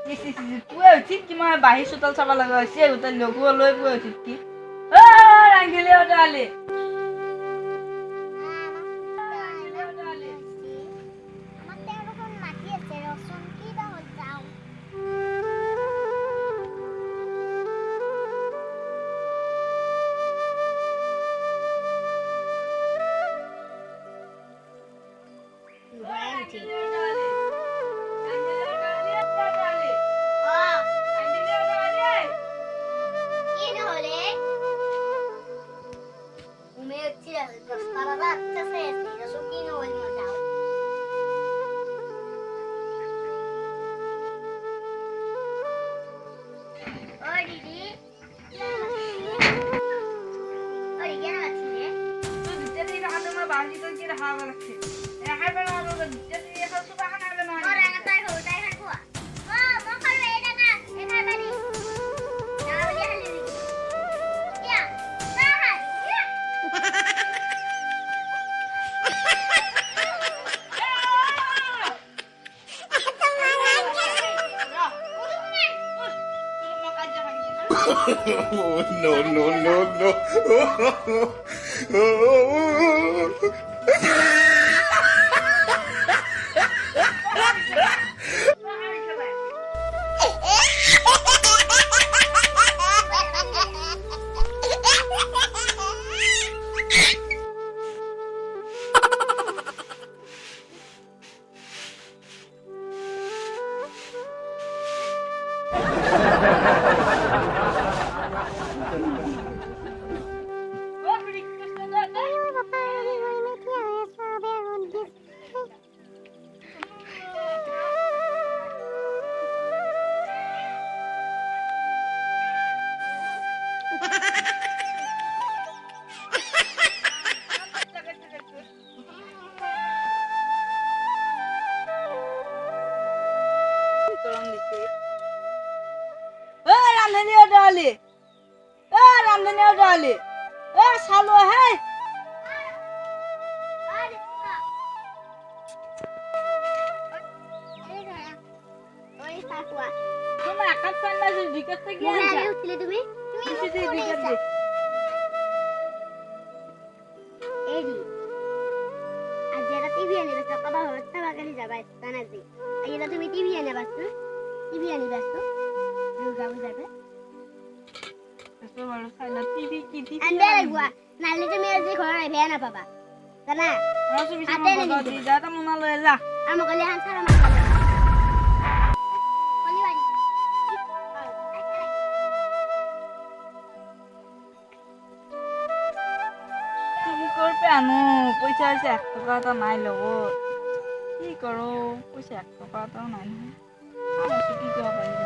পুৱা উঠিত কি মই বাহিৰ চোতাল চাব লগা হৈছে গোটেই লঘু লৈ পুৱা উঠিত কি ৰাংগিলে ওটালি No, no, no, no. Salo hai. Cuma akan sana sedikit lagi aja. Edi. Aja TV ani basta kaba hotta bagani jabai tanazi. Ayela tumi TV ani bastu. TV ani bastu. Ruga buzabe. Assamor sana TV ki TV. Ande gua. Nali tumi aji khora bhe na papa. Kana. Rasu bisa mau di data mau lo ela. Amo kali han sara ma. আনো পইচা আছে 1 টকা এটা নাই লগত কি কৰো পইচা 1 টকা এটা নাই নহয় আমি কি কৰিব পাৰিম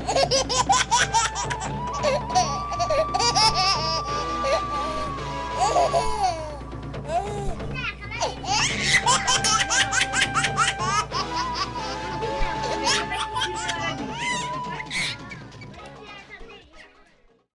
Hehehe